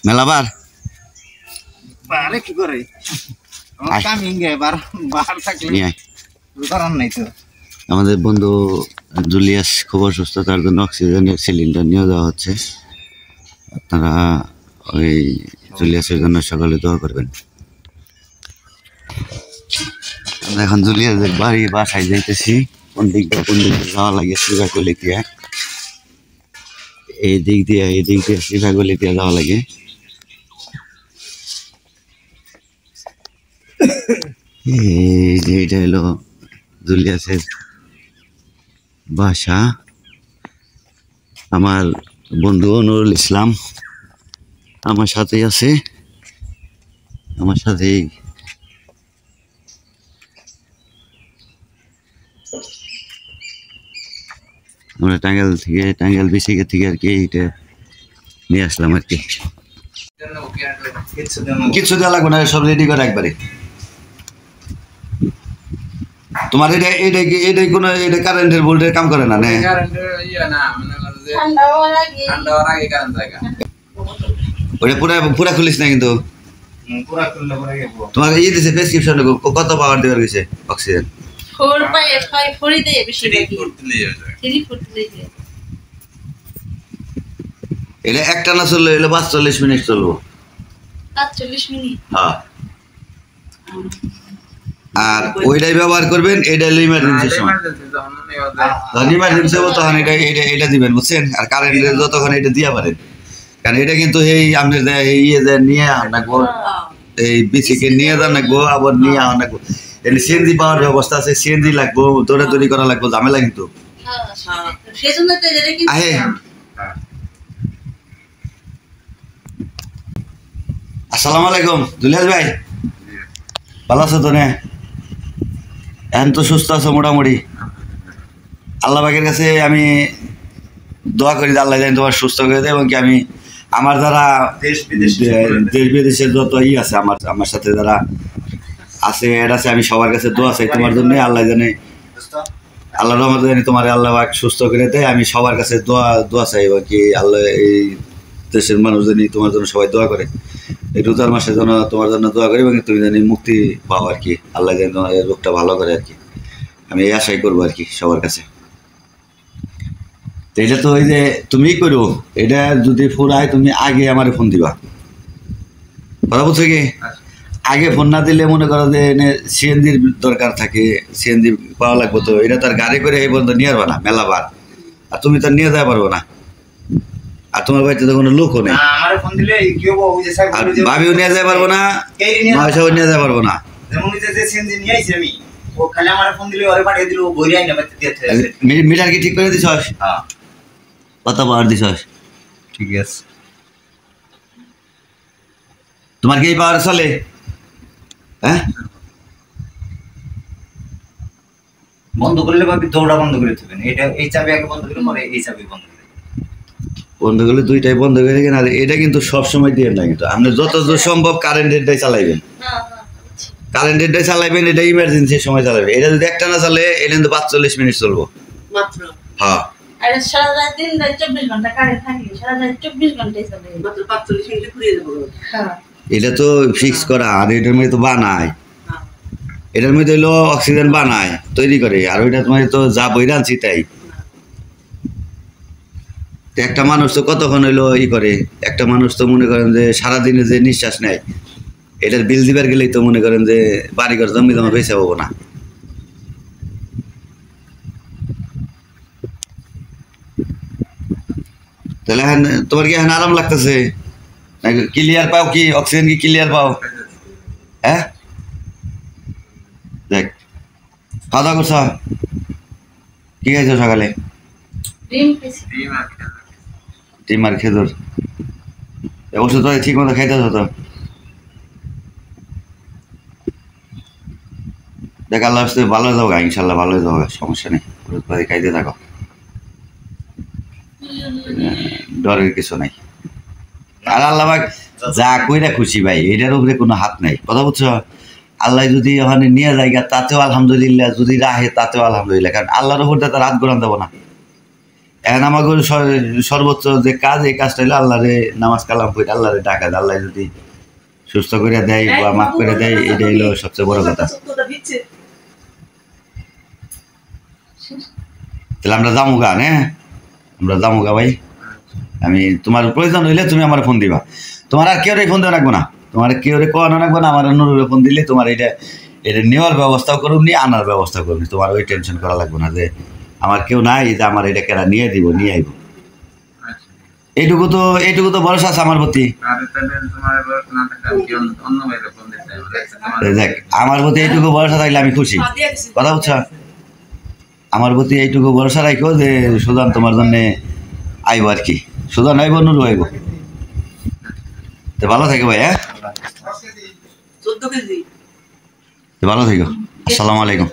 মেলাবার পারে কি করে কামিংগে বার থাকলে করার নাই তো। আমাদের বন্ধু জুলিয়াস খুব অসুস্থ, তার জন্য অক্সিজেনের সিলিন্ডার নিয়ে যাওয়া হচ্ছে। আপনারা ওই জুলিয়াসের জন্য সকলে দোয়া করবেন। আমরা এখন জুলিয়াসের বাসায় যাইতেছি। কোন দিক দিয়ে যাওয়া লাগে শ্রীভাগলি দিয়ে, এই দিক দিয়ে শ্রীভাগলি দিয়ে যাওয়া লাগে। এইটা হলো জুলিয়াসের বাসা। আমার বন্ধু নুরুল ইসলাম আমার সাথেই আছে, আমার সাথেই আমরা টাঙ্গাইল বিসিকে থেকে আর কি এইটা নিয়ে আসলাম আর কি। কিছু দেওয়া লাগবে না, সব রেডি করে একবারে। তোমার এটা কোনো এটা কারেন্টের ভোল্টের কাম করে না? ওটা পুরা খুলিস না কিন্তু। তোমার ইয়ে দিছে প্রেসক্রিপশন কত পাওয়ার দেওয়ার গেছে অক্সিজেন? এটা একটা না চললো, এলো 45 মিনিট চলবো। 45 মিনিট? হ্যাঁ। আর ওইটাই ব্যবহার করবেন, এটা হলো ইমার্জেন্সির সময়। যখন ইমার্জেন্সি হবো তখন এটা দিবেন, বুঝছেন? আর কারেন্টের যতক্ষণ এটা দিয়া পারেন, কারণ এটা কিন্তু এই আপনার ইয়ে নিয়ে আনবো, এই বিসিকে নিয়ে যান লাগবো, আবার নিয়ে আনবো। এটা সিএনজি পাওয়ার ব্যবস্থা আছে, সিএনজি লাগবো, দৌড়াদৌড়ি করা লাগবো, ঝামেলা কিন্তু। আহে আসসালামু আলাইকুম জুলিয়াস ভাই, ভালো আছো তো? এখন তো সুস্থ আছো মোটামুটি? আল্লাহ পাকের কাছে আমি দোয়া করি যে আল্লাহ জানি তোমার সুস্থ করে দেয়, এবং কি আমি আমার যারা দেশ বিদেশের যত আছে আমার সাথে যারা আছে আমি সবার কাছে দোয়া চাই তোমার জন্য। আল্লাহ জানে, আল্লাহ রহমত জানি তোমার আল্লাহ পাক সুস্থ করে দেয়। আমি সবার কাছে দোয়া চাই, এবং কি আল্লাহ এই দেশের মানুষ জানি তোমার জন্য সবাই দোয়া করে। এই রোজার মাসে যেন তোমার জন্য দোয়া করি, এবং তুমি জানি মুক্তি পাও আর কি। আল্লাহ জানি তোমার এই রোগটা ভালো করে আর কি, আমি এই আশাই করবো আর কি সবার কাছে। তো এটা তো ওই যে তুমি করো, এটা যদি ফুরায় তুমি আগে আমার ফোন দিবা, কথা বলছো কি? আগে ফোন না দিলে মনে করো যে সিএনজির দরকার থাকে, সিএনজি পাওয়া লাগবো, তো এটা তার গাড়ি করে এই পর্যন্ত নিয়ে আসবা না মেলাবার, আর তুমি তার নিয়ে যাওয়া পারবো না। আর তোমার বাড়িতে তো কোনো লোকও নেই, ভাবিও নিয়ে যেতে পারবো না, মাসাও নিয়ে যেতে পারবো না। মিটার কি ঠিক করে দিছ? কত পাওয়ার দিছ? ঠিক আছে। তোমার কি এই পাওয়ার চলে? হ্যাঁ, বন্ধ করলে ভাবি দৌড়া বন্ধ করে দেবেন। এটা এই চাবি আগে বন্ধ করে, পরে এই চাবি বন্ধ করে বন্ধ করলে দুইটাই বন্ধ করে গেলেন। আর এটা কিন্তু সবসময় দিয়ে না, কিন্তু আপনি যতদূর সম্ভব কারেন্টেরটাই চালাইবেন, কারেন্টেরটাই চালাইবেন, এটা ইমার্জেন্সির সময় চালাবেন। এটা যদি একটা না চালে এটা কিন্তু 45 মিনিট চলবো মাত্র। হ্যাঁ, আর সারা রাত দিন 24 ঘন্টা কারেন্ট থাকে, সারা রাত 24 ঘন্টাই চলে, মাত্র 45 মিনিটে পুরিয়ে দেবো। হ্যাঁ, এটা তো ফিক্স করা। আর এটার মধ্যে তো বানায়, এটার মধ্যে হলো অক্সিজেন বানায় তৈরি করে, আর ওইটা তোমার তো যা বইরা আনছি তাই। একটা মানুষ তো কতক্ষণ হইলো করে, একটা মানুষ তো মনে করেন যে সারাদিনে যে নিঃশ্বাস নেয়, এটার বিল দিবার গেলেই তো মনে করেন যে বাড়িঘর জমি জমা বেঁচে পাবো না। তাহলে এখন তোমার কি এখন আরাম লাগতেছে? ক্লিয়ার পাও কি? অক্সিজেন কি ক্লিয়ার পাও? হ্যাঁ, দেখ খাওয়া দাওয়া করছ? কি খাইছো সকালে? ডিম আর খেজুর। ওষুধ ঠিক মতো খাইতেছ তো? দেখ আল্লাহ ভালো যাবো, ইনশাল্লাহ ভালো যাবো, সমস্যা নেই। ওষুধ খাইতে থাকো, ডরের কিছু নাই। আর আল্লাহ যা কইরা খুশি ভাই, এটার উপরে কোনো হাত নাই, কথা বুঝছো? আল্লাহ যদি ওখানে নিয়ে যায় তাতেও আলহামদুলিল্লাহ, যদি রাহে তাতেও আলহামদুলিল্লাহ, কারণ আল্লাহর উপর তার হাত ঘোরান দেবো না। এখন আমাকে সর্বোচ্চ যে কাজ, এই কাজটা হলো আল্লাহরে নামাজ কালাম করে আল্লাহরে ডাকা, আল্লাহ যদি সুস্থ করে দেয় বা মাফ করে দেয়, এটাই হলো সবচেয়ে বড় কথা। তাহলে আমরা যাবো গা, হ্যাঁ আমরা যাবো গা ভাই। আমি তোমার প্রয়োজন হইলে তুমি আমার ফোন দিবা, তোমার আর কেউ ফোন দেওয়া রাখবো না, তোমার কেউ কোয়ানো রাখবো না, আমার নুরুরে ফোন দিলে তোমার এটা নেওয়ার ব্যবস্থাও করুন নি, আনার ব্যবস্থা করুন, তোমার ওই টেনশন করা লাগবে না যে আমার কেউ নাই যে আমার এটা কেরা নিয়ে দিব, নিয়ে আইব। এইটুকু তো ভরসা আছে আমার প্রতি। দেখ আমার প্রতি এইটুকু ভরসা থাকলে আমি খুশি, কথা বুঝছো? আমার প্রতি এইটুকু ভরসা রাখো যে সুদান তোমার জন্য আইব আর কি, সুদান আইব, নুরু আইব। তো ভালো থাকো ভাই, হ্যাঁ ভালো থাকো, আসসালামু আলাইকুম।